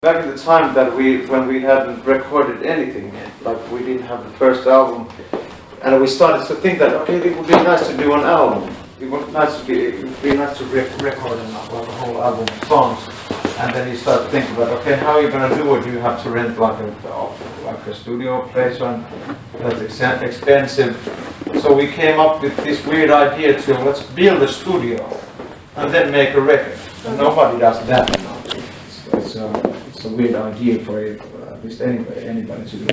Back at the time that when we hadn't recorded anything yet, like we didn't have the first album, and we started to think that okay, it would be nice to do an album. It would be nice to record like a whole album of songs. And then you start thinking about okay, how are you gonna do it? You have to rent like a studio place, and that's expensive. So we came up with this weird idea to let's build a studio and then make a record. And nobody does that now. It's a weird idea for at least anybody to do.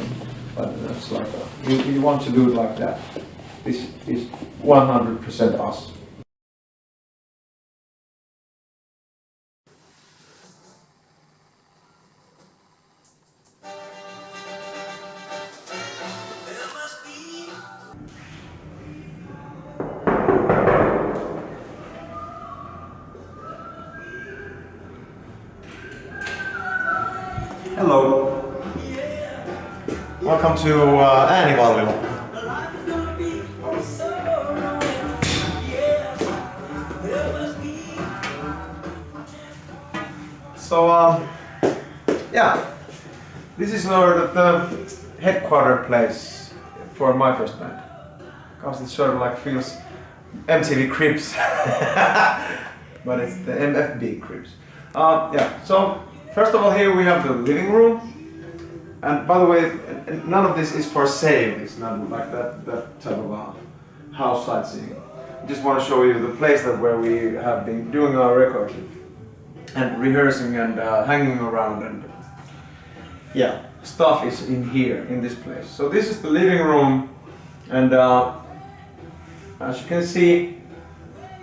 But that's like you want to do it like that. This is 100% us. Hello. Welcome to Äänivallila. So yeah, this is the headquarter place for my first band, because it sort of like feels MTV Cribs, but it's the MFB Cribs. Yeah. So first of all, here we have the living room. And by the way, none of this is for sale. It's not like that type of house sightseeing. I just want to show you the place where we have been doing our records and rehearsing and hanging around, and yeah, stuff is in here, in this place. So this is the living room, and as you can see,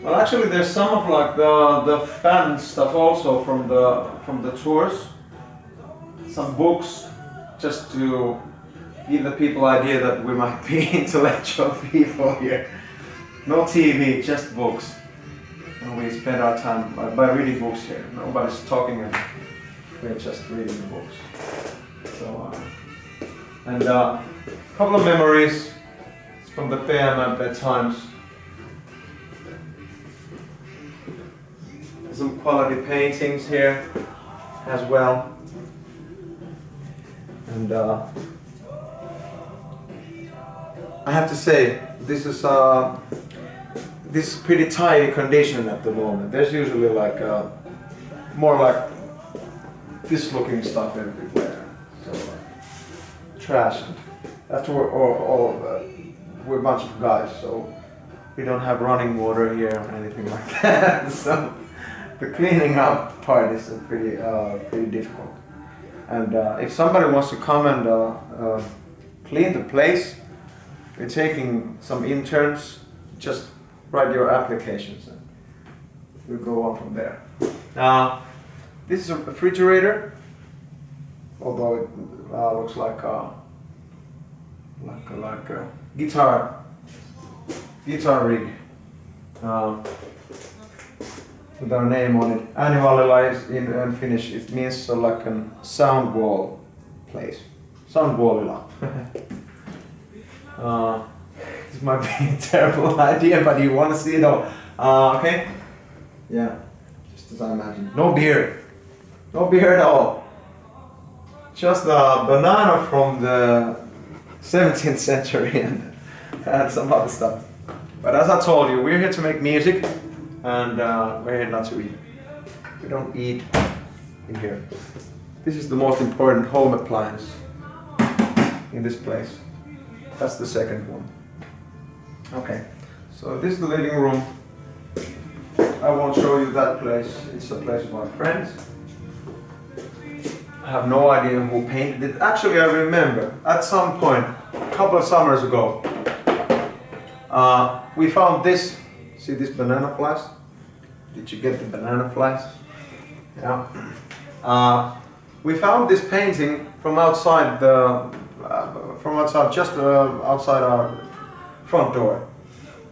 well, actually there's some of like the fan stuff also from the tours, some books, just to give the people idea that we might be intellectual people here. No TV, just books. And we spend our time by reading books here. Nobody's talking, and we're just reading the books. So, and a couple of memories from the PM and bedtimes. Some quality paintings here as well. And I have to say, this is pretty tidy condition at the moment. There's usually like more like this looking stuff everywhere. So trash. That's we're a bunch of guys, so we don't have running water here or anything like that. So the cleaning up part is pretty difficult. And if somebody wants to come and clean the place, we're taking some interns. Just write your applications and we'll go on from there. Now, this is a refrigerator, although it looks like a guitar rig with our name on it. Äänivallila is in Finnish. It means like a sound wall place. Soundwallila. This might be a terrible idea, but you want to see it all. Okay? Yeah, just as I imagined. No beer. No beer at all. Just a banana from the 17th century and some other stuff. But as I told you, we're here to make music, and we're here not to eat. We don't eat in here. This is the most important home appliance in this place. That's the second one. Okay, so this is the living room. I won't show you that place. It's a place of my friends. I have no idea who painted it. Actually, I remember at some point, a couple of summers ago, we found this. See this banana flies? Did you get the banana flies? Yeah. We found this painting from outside just outside our front door.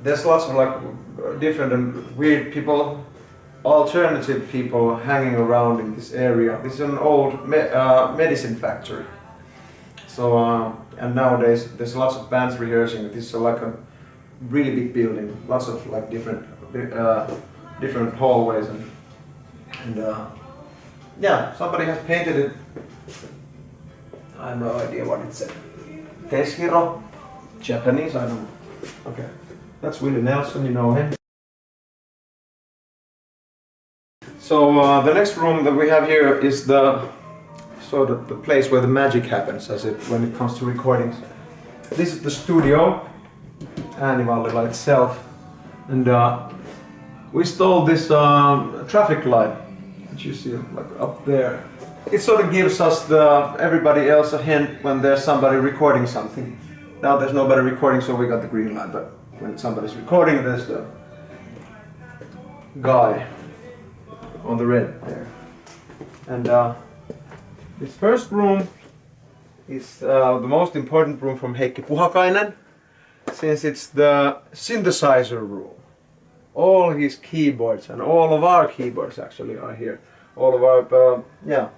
There's lots of like different and weird people, alternative people hanging around in this area. This is an old medicine factory. So and nowadays there's lots of bands rehearsing. This is like a really big building, lots of like different hallways and yeah, somebody has painted it I have no idea what it said. Teshiro? Japanese? I don't know. Okay. That's Willie Nelson, you know him. So the next room that we have here is the sort of the place where the magic happens when it comes to recordings. This is the studio, Äänivallila itself, and we stole this traffic light that you see like up there. It sort of gives us everybody else a hint when there's somebody recording something. Now there's nobody recording, so we got the green light, but when somebody's recording, there's the guy on the red there. And this first room is the most important room from Heikki Puhakainen, since it's the synthesizer room. All his keyboards and all of our keyboards actually are here. All of our, yeah.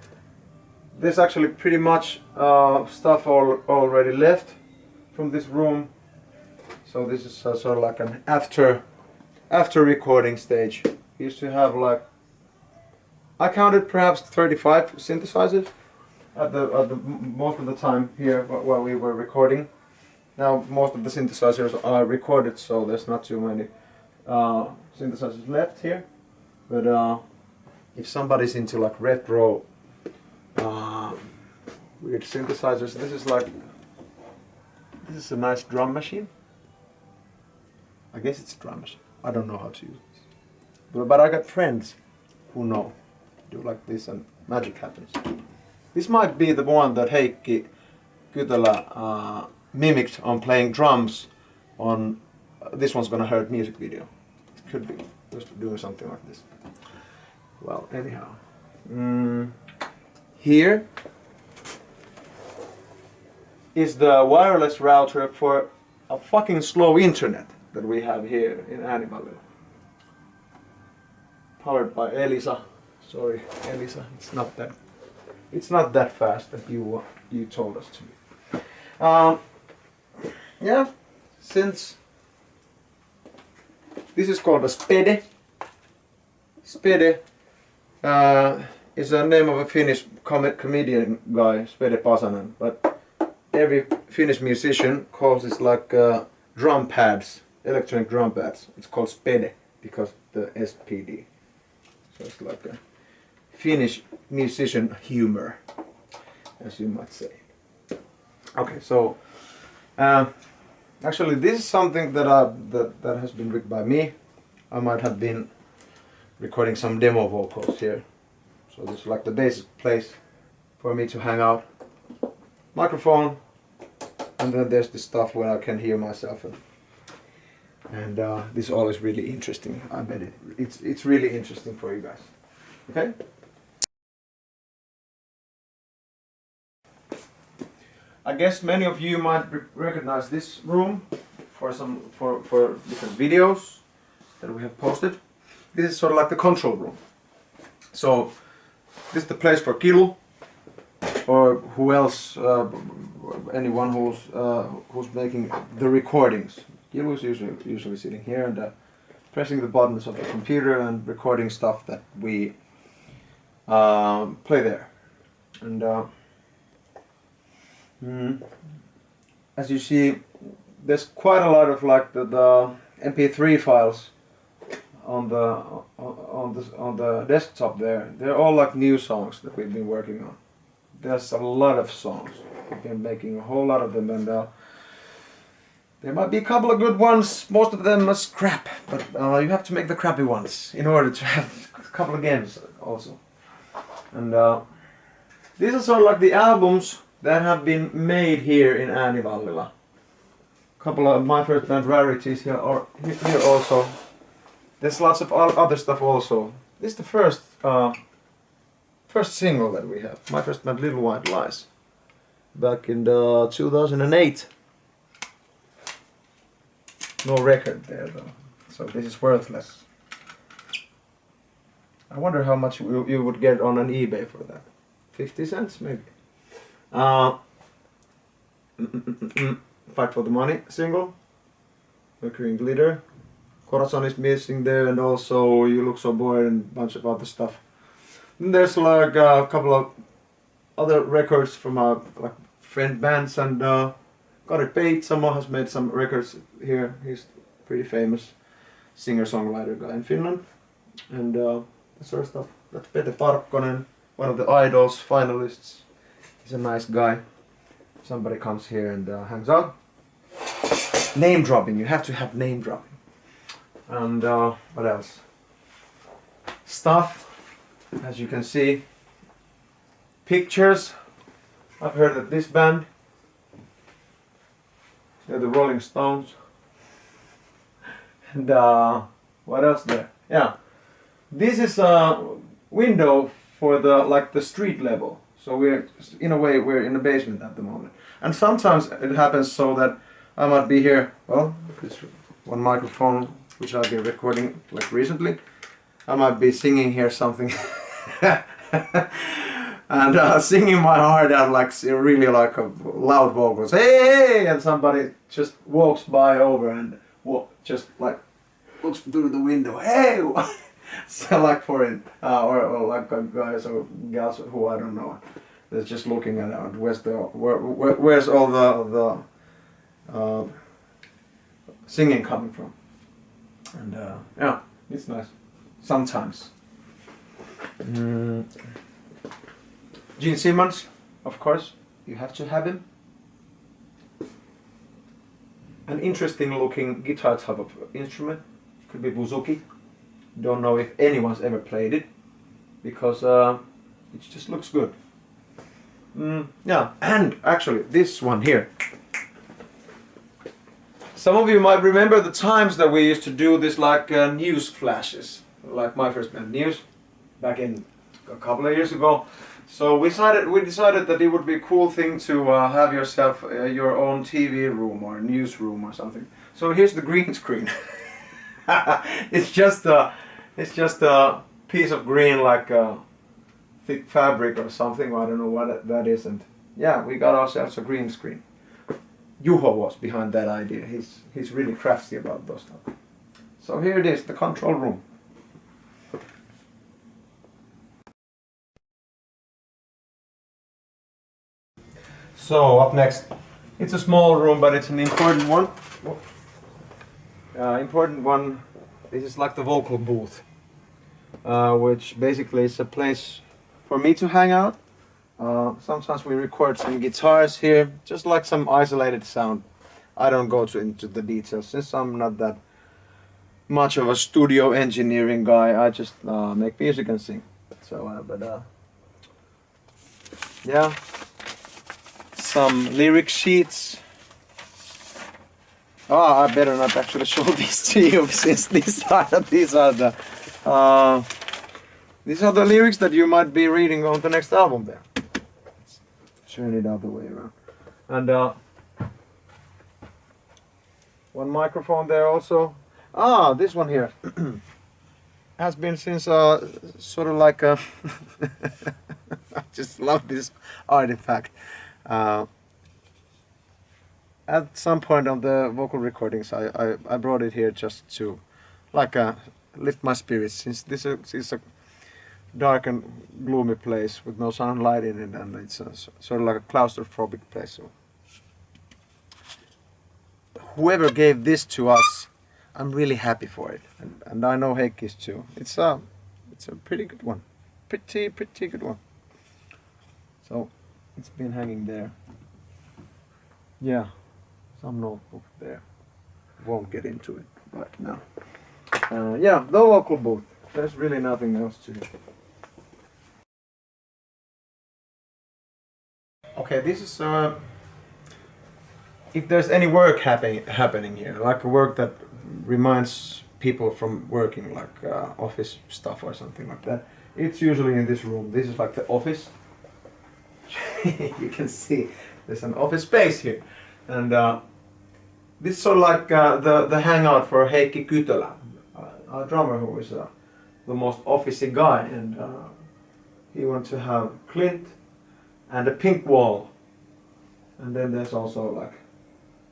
There's actually pretty much stuff already left from this room. So this is sort of like an after recording stage. We used to have like, I counted perhaps 35 synthesizers at the most of the time here while we were recording. Now most of the synthesizers are recorded, so there's not too many synthesizers left here. But if somebody's into like retro weird synthesizers, this is a nice drum machine. I guess it's a drum machine. I don't know how to use this. But I got friends who know. Do like this and magic happens. This might be the one that Heikki Kytälä mimicked on playing drums on This One's Gonna Hurt music video. It could be. Just doing something like this. Well, anyhow. Here is the wireless router for a fucking slow internet that we have here in Äänivallila. Powered by Elisa. Sorry, Elisa, it's not that fast that you told us to be. Yeah, since this is called a spede. Spede is the name of a Finnish comedian guy, Spede Pasanen, but every Finnish musician calls it like drum pads, electronic drum pads. It's called spede because the SPD. So it's like a Finnish musician humor, as you might say. Okay, so actually this is something that has been written by me. I might have been recording some demo vocals here. So this is like the basic place for me to hang out. Microphone, and then there's the stuff where I can hear myself. And this all is really interesting. I bet it's really interesting for you guys. Okay? I guess many of you might recognize this room for different videos that we have posted. This is sort of like the control room. So this is the place for Kilu or who else, anyone who's making the recordings. Kilu is usually sitting here and pressing the buttons of the computer and recording stuff that we play there. And as you see, there's quite a lot of like the MP3 files on the desktop there. They're all like new songs that we've been working on. There's a lot of songs. We've been making a whole lot of them, and there might be a couple of good ones. Most of them are crap, but you have to make the crappy ones in order to have a couple of games also. And these are sort of like the albums that have been made here in Äänivallila. A couple of my first band rarities here also. There's lots of other stuff also. This is the first single that we have. My first band, Little White Lies, back in 2008. No record there though, so this is worthless. I wonder how much you would get on an eBay for that. 50 cents maybe. Fight for the Money single, Mercury and Glitter. Corazon is missing there, and also You Look So Bored and a bunch of other stuff. And there's like a couple of other records from like friend bands, and got it paid. Someone has made some records here. He's pretty famous singer-songwriter guy in Finland, and that sort of stuff. That's Pete Parkkonen, one of the Idols finalists. He's a nice guy. Somebody comes here and hangs out. Name dropping. You have to have name dropping. And what else? Stuff, as you can see. Pictures. I've heard of this band. They're the Rolling Stones. And what else there? Yeah, this is a window for the street level. So we're in a way we're in the basement at the moment. And sometimes it happens so that I might be here. Well, this one microphone which I've been recording like recently. I might be singing here something. And singing my heart out like really like a loud vocals, hey, and somebody just walks by over and just like looks through the window, hey, so like for it, or like guys or gals who I don't know, they're just looking at it. Where's all the singing coming from? And yeah, it's nice sometimes. Gene Simmons, of course, you have to have him. An interesting looking guitar type of instrument. Could be bouzouki. Don't know if anyone's ever played it, because it just looks good. Yeah, and actually this one here. Some of you might remember the times that we used to do this like news flashes, like my first band News, back in a couple of years ago. So we decided that it would be a cool thing to have yourself your own TV room or newsroom or something. So here's the green screen. It's just a piece of green, like thick fabric or something. I don't know what that is. And yeah, we got ourselves a green screen. Juho was behind that idea. He's really crafty about those stuff. So here it is, the control room. So up next, it's a small room, but it's an important one. This is like the vocal booth, which basically is a place for me to hang out. Sometimes we record some guitars here, just like some isolated sound. I don't go into the details since I'm not that much of a studio engineering guy. I just make music and sing. So, yeah. Some lyric sheets. I better not actually show these to you, since these are the lyrics that you might be reading on the next album. There. Let's turn it other way around. And one microphone there also. This one here has been since sort of like a. I just love this artifact. At some point on the vocal recordings, I brought it here just to like lift my spirits, since this is a dark and gloomy place with no sunlight in it, and it's sort of like a claustrophobic place. So whoever gave this to us, I'm really happy for it, and I know Heikki's too. It's a pretty good one, pretty good one. So it's been hanging there. Yeah, some notebook there. Won't get into it right now. Yeah, the vocal booth. There's really nothing else to it. Okay, this is if there's any work happening here, like a work that reminds people from working, like office stuff or something like that, it's usually in this room. This is like the office. You can see there's an office space here, and this is sort of like the hangout for Heikki Kytölä, our drummer, who is the most officey guy, and he wants to have Clint and a pink wall, and then there's also like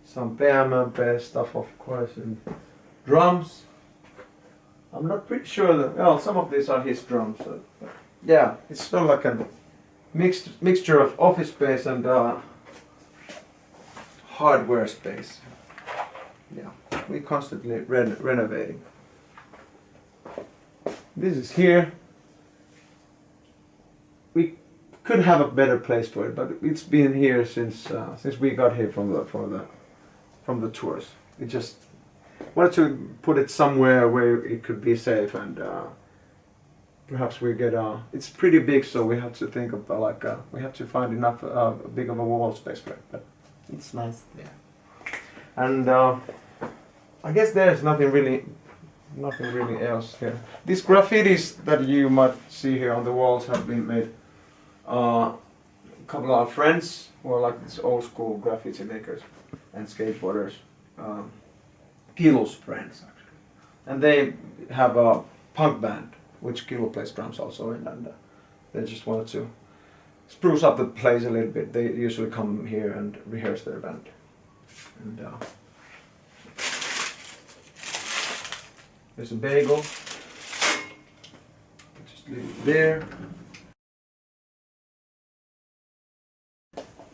some PMMP stuff, of course, and drums. I'm not pretty sure that, well, some of these are his drums, but yeah, it's sort of like mixture of office space and hardware space. Yeah, we constantly renovating. This is here. We could have a better place for it, but it's been here since we got here from the tours. We just wanted to put it somewhere where it could be safe, and perhaps we get it's pretty big, so we have to think of we have to find enough big of a wall space for it. But it's nice there. And I guess there's nothing really else here. These graffitis that you might see here on the walls have been made. A couple of our friends who are like these old school graffiti makers and skateboarders, Kilo's friends actually, and they have a punk band which Kilo plays drums also in, and they just wanted to spruce up the place a little bit. They usually come here and rehearse their band, and there's a bagel. Just leave it there.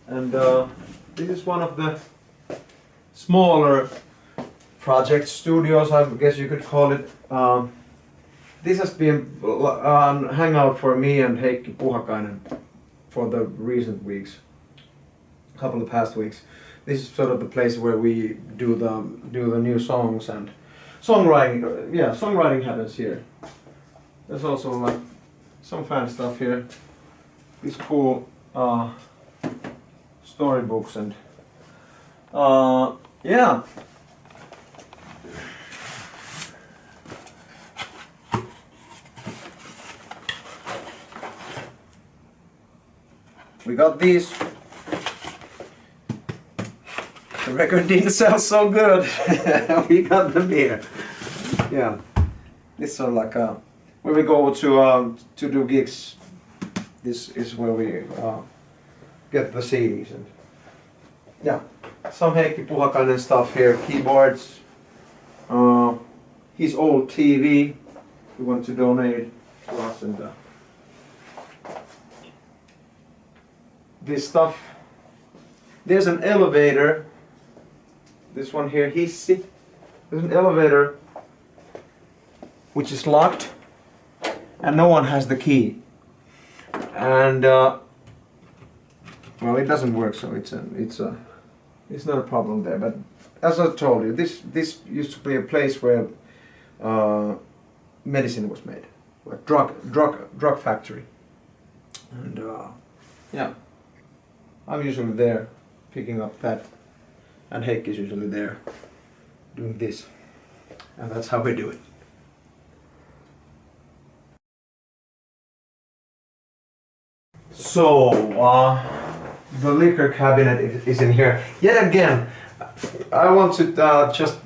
And this is one of the smaller project studios, I guess you could call it. This has been a hangout for me and Heikki Puhakainen for the recent weeks, a couple of past weeks. This is sort of the place where we do the new songs and songwriting. Yeah, songwriting happens here. There's also like some fan stuff here. These cool storybooks and yeah. We got these. The record didn't sell so good. We got them here. Yeah. This is sort of like when we go to do gigs. This is where we get the CDs and yeah, some Heikki Puhakainen stuff here, keyboards, his old TV he wanted to donate to us, and this stuff. There's an elevator, this one here, Hissi. There's an elevator which is locked and no one has the key, and well, it doesn't work, so it's not a problem there. But as I told you, this used to be a place where medicine was made, a drug factory, and yeah, I'm usually there picking up that, and Heikki is usually there doing this, and that's how we do it. So the liquor cabinet is in here. Yet again, I want to just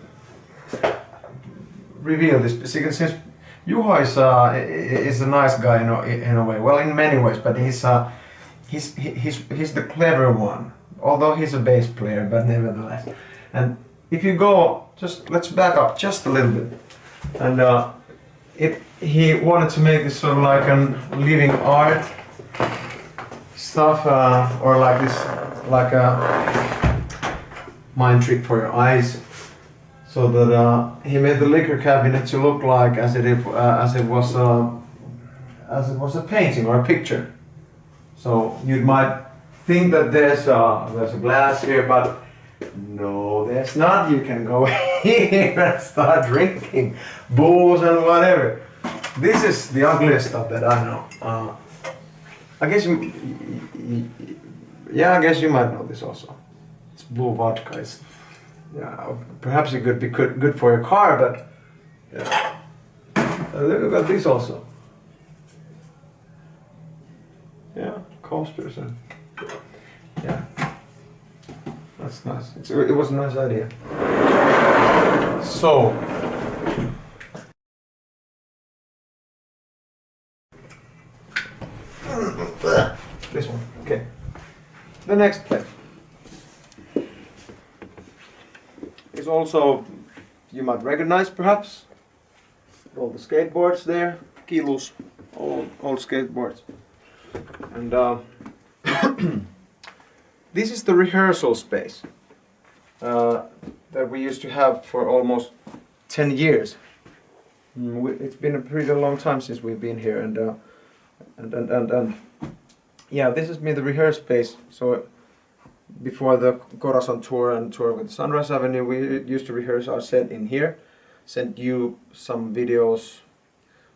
reveal this, because since Juha is a nice guy in a way. Well, in many ways, but he's the clever one. Although he's a bass player, but nevertheless. And if you go, let's back up just a little bit. And he wanted to make this sort of like a living art stuff, or like this, like a mind trick for your eyes, so that he made the liquor cabinet to look like as it was a painting or a picture. So you might think that there's a glass here, but no, there's not. You can go here and start drinking booze and whatever. This is the ugliest stuff that I know. I guess I guess you might know this also. It's blue vodka. Perhaps it could be good for your car, but yeah. Look at this also. Yeah, coasters and yeah, that's nice. It was a nice idea. So. This one, okay. The next place is also, you might recognize perhaps, all the skateboards there, Kilo's old skateboards. And this is the rehearsal space that we used to have for almost 10 years. It's been a pretty long time since we've been here, and yeah, this has been the rehearsal space. So before the Corazon tour and tour with Sunrise Avenue, we used to rehearse our set in here. Sent you some videos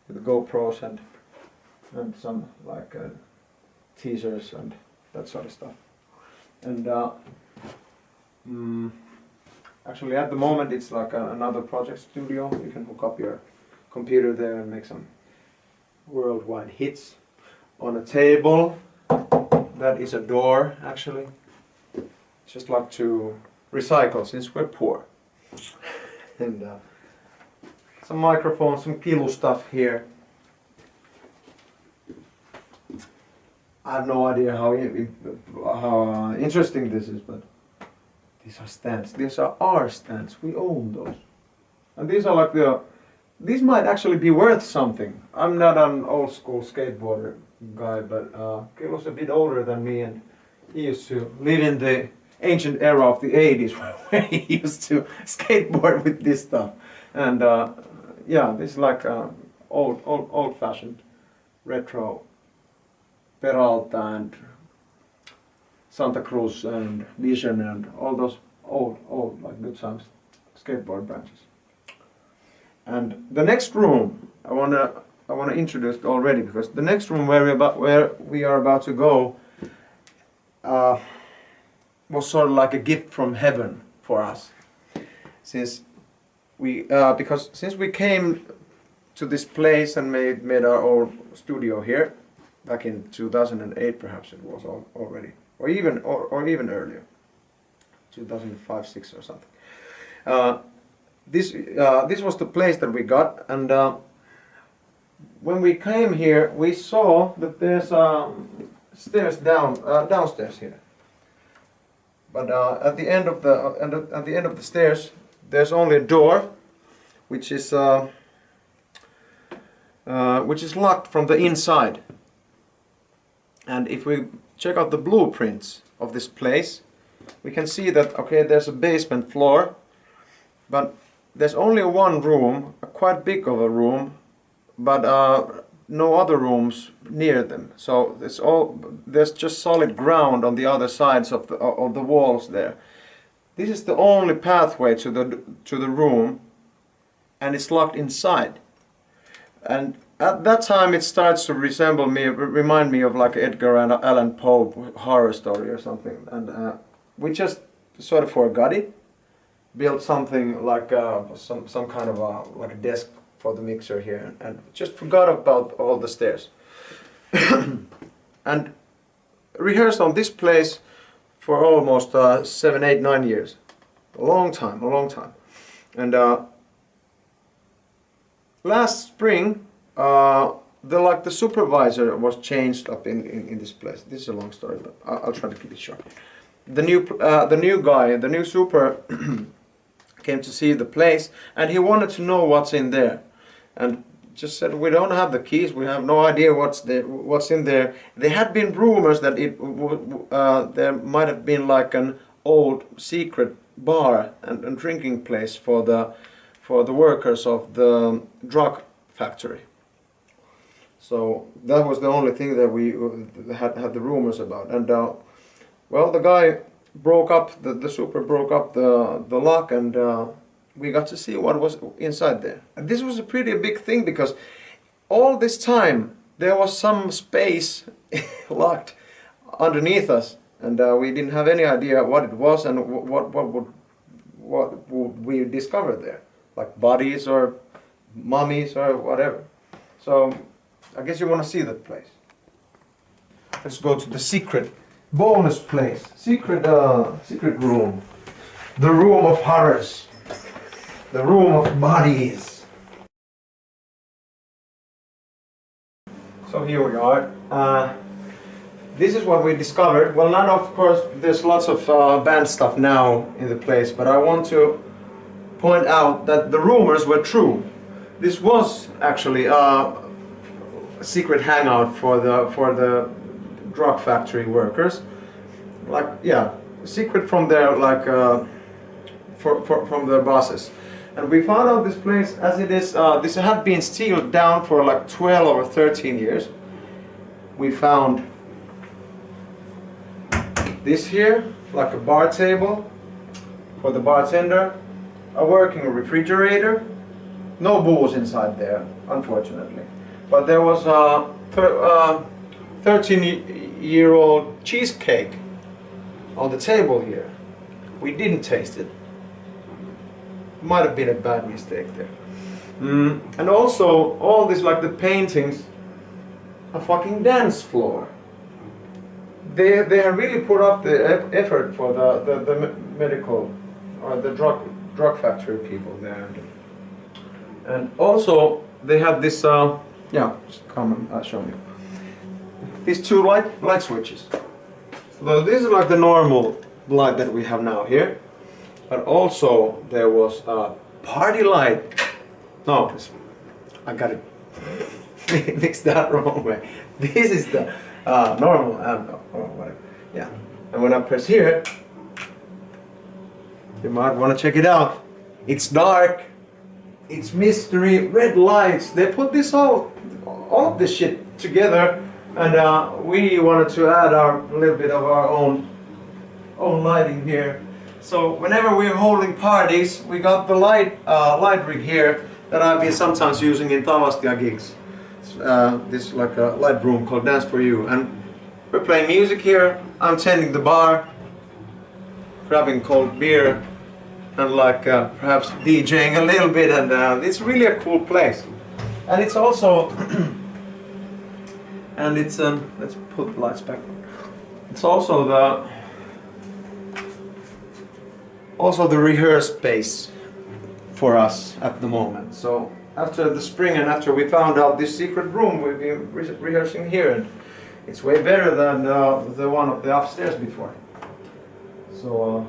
with the GoPros and some like teasers and that sort of stuff. And actually at the moment it's like another project studio. You can hook up your computer there and make some worldwide hits. On a table, that is a door actually. Just like to recycle since we're poor. And some microphones, some kilo stuff here. I have no idea how interesting this is, but these are stands. These are our stands. We own those. And these are like these might actually be worth something. I'm not an old school skateboarder guy, but Kilo's a bit older than me, and he used to live in the ancient era of the 80s where he used to skateboard with this stuff. And yeah, this is like old-fashioned retro Peralta and Santa Cruz and Vision and all those old like good times skateboard branches. And the next room I wanna introduce already, because the next room where we are about to go was sort of like a gift from heaven for us, since we came to this place and made our own studio here back in 2008, perhaps it was already, or even earlier, 2005, 6 or something. This was the place that we got, and when we came here, we saw that there's stairs downstairs here. But at the end of the stairs, there's only a door, which is locked from the inside. And if we check out the blueprints of this place, we can see that there's a basement floor, but there's only one room, quite big of a room, but no other rooms near them. So there's just solid ground on the other sides of the walls there. This is the only pathway to the room, and it's locked inside. And at that time it starts to remind me of like Edgar Allan Poe horror story or something. And we just sort of forgot it. Built something like some kind of like a desk for the mixer here, and just forgot about all the stairs. And rehearsed on this place for almost 7, 8, 9 years. A long time. And last spring, the supervisor was changed up in this place. This is a long story, but I'll try to keep it short. The new guy, the new super, came to see the place, and he wanted to know what's in there, and just said, we don't have the keys, we have no idea what's in there. There had been rumors that there might have been like an old secret bar and drinking place for the workers of the drug factory. So that was the only thing that we had the rumors about. And well, the guy broke up, the super broke up the lock, and we got to see what was inside there. And this was a pretty big thing, because all this time there was some space locked underneath us, and we didn't have any idea what it was and what would we discover there, like bodies or mummies or whatever. So I guess you want to see that place. Let's go to the secret bonus place, secret room, the room of horrors, the room of bodies. So here we are. This is what we discovered. Well, not of course, there's lots of band stuff now in the place, but I want to point out that the rumors were true. This was actually a secret hangout for the drug factory workers. Like, yeah, secret from their like from their bosses. And we found out this place as it is. This had been sealed down for like 12 or 13 years. We found this here, like a bar table for the bartender, a working refrigerator. No booze inside there, unfortunately. But there was a 13-year-old cheesecake on the table here. We didn't taste it. Might have been a bad mistake there. And also, all this, like the paintings, a fucking dance floor. They have really put up the effort for the medical or the drug factory people there. And also they have this yeah, just come and I'll show you. These two light switches. So this is like the normal light that we have now here. But also there was a party light. No, I got it mixed that wrong way. This is the normal amp or whatever. Yeah. And when I press here, you might want to check it out. It's dark. It's mystery, red lights. They put this all of this shit together, and we wanted to add a little bit of our own lighting here. So whenever we're holding parties, we got the light rig here that I've been sometimes using in Tavastia gigs. This is like a light room called Dance for You, and we're playing music here. I'm tending the bar, grabbing cold beer, and like perhaps DJing a little bit, and it's really a cool place. And it's also and it's let's put the lights back. It's also the rehearse space for us at the moment. So after the spring and after we found out this secret room, we've been rehearsing here, and it's way better than the one of the upstairs before. So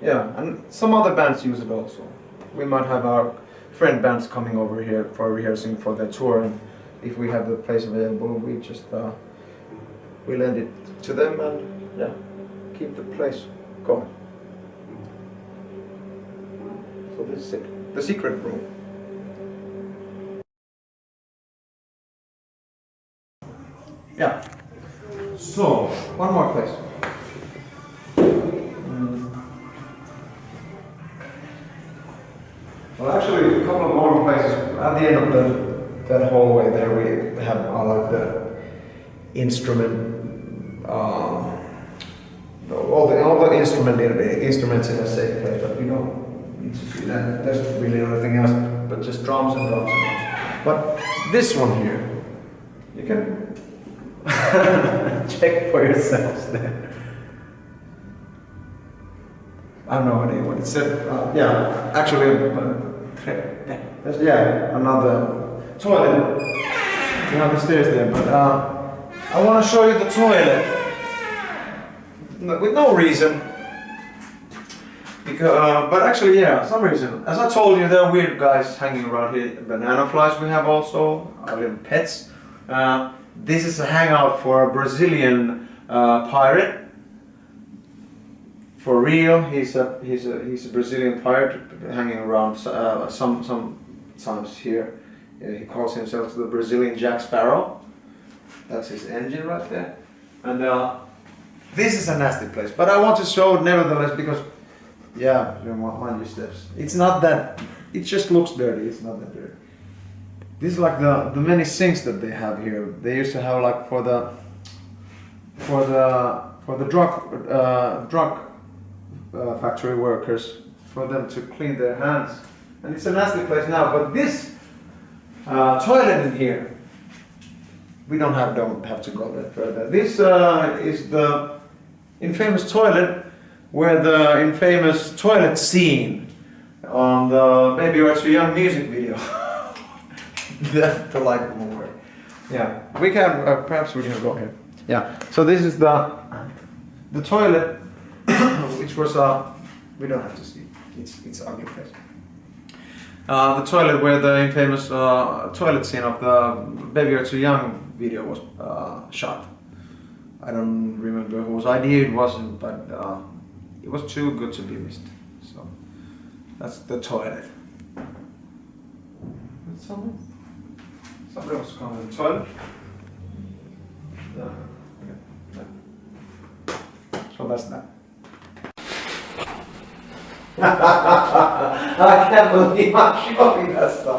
yeah, and some other bands use it also. We might have our friend bands coming over here for rehearsing for their tour, and if we have the place available, we just we lend it to them and yeah, keep the place going. So this is it, the secret room. Yeah. So one more place. Well, actually, a couple of more places. At the end of that hallway there, we have like the instrument, all the instruments in a safe place. But we don't need to see that. There's really nothing else, but just drums and drums and drums. But this one here, you can check for yourselves there. I have no idea what it said. Yeah, actually, there's another toilet. You have the stairs there, but I want to show you the toilet with no reason. Because, but actually, yeah, some reason. As I told you, there are weird guys hanging around here. Banana flies we have also, our little pets. This is a hangout for a Brazilian pirate. For real, he's a Brazilian pirate hanging around sometimes here. He calls himself the Brazilian Jack Sparrow. That's his engine right there. And this is a nasty place, but I want to show it nevertheless because, yeah, you mind your steps. It's not that. It just looks dirty. It's not that dirty. This is like the many sinks that they have here. They used to have like for the drug factory workers, for them to clean their hands, and it's a nasty place now. But this toilet in here, we don't have to go that further. This is the infamous toilet where the infamous toilet scene on the Baby You Are Too Young music video. the light won't work. Yeah, we can perhaps we can go here. Yeah. So this is the toilet. Which was we don't have to see. It's an ugly place. The toilet where the infamous toilet scene of the Baby You're Too Young video was shot. I don't remember whose idea it was, but it was too good to be missed. So that's the toilet. Somebody was calling the toilet. So that's that. I can't believe I'm showing that stuff.